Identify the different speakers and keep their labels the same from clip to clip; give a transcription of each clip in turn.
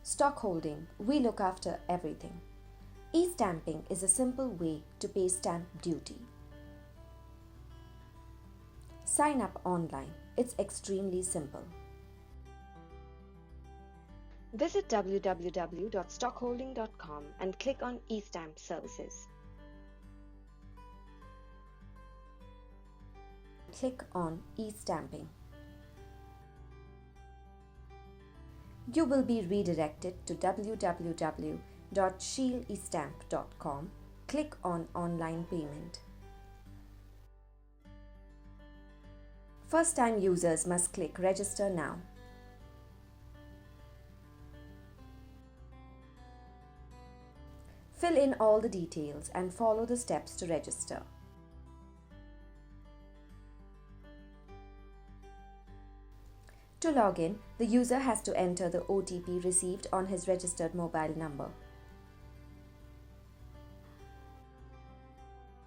Speaker 1: StockHolding, we look after everything. E-stamping is a simple way to pay stamp duty. Sign up online. It's extremely simple. Visit www.stockholding.com and click on e-stamp services. Click on e-stamping. You will be redirected to www.shieldestamp.com. Click on online payment. First-time users must click register now. Fill in all the details and follow the steps to register. To log in, the user has to enter the OTP received on his registered mobile number.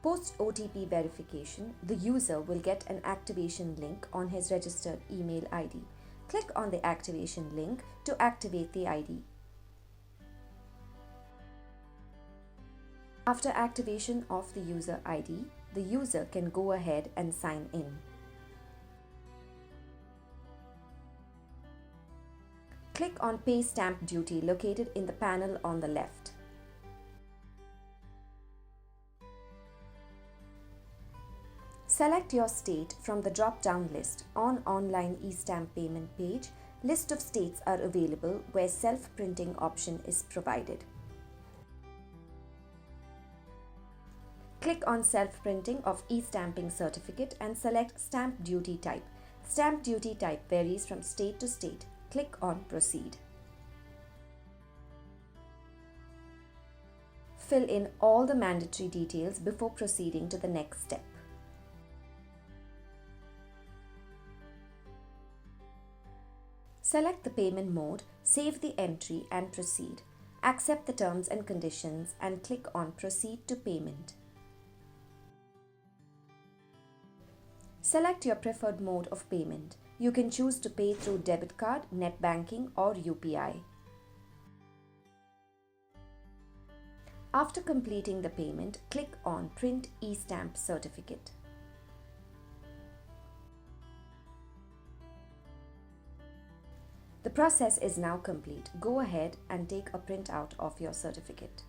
Speaker 1: Post OTP verification, the user will get an activation link on his registered email ID. Click on the activation link to activate the ID. After activation of the user ID, the user can go ahead and sign in. Click on Pay Stamp Duty located in the panel on the left. Select your state from the drop-down list on online e-stamp payment page. List of states are available where self-printing option is provided. Click on self-printing of e-stamping certificate and select stamp duty type. Stamp duty type varies from state to state. Click on Proceed. Fill in all the mandatory details before proceeding to the next step. Select the payment mode, save the entry and proceed. Accept the terms and conditions and click on Proceed to Payment. Select your preferred mode of payment. You can choose to pay through debit card, net banking or UPI. After completing the payment, click on Print e-stamp certificate. The process is now complete. Go ahead and take a printout of your certificate.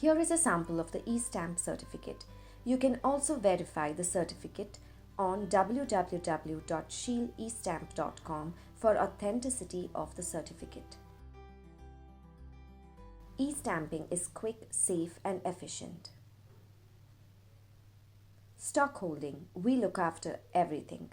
Speaker 1: Here is a sample of the e-stamp certificate. You can also verify the certificate on www.shieldestamp.com for authenticity of the certificate. E-stamping is quick, safe and efficient. StockHolding, we look after everything.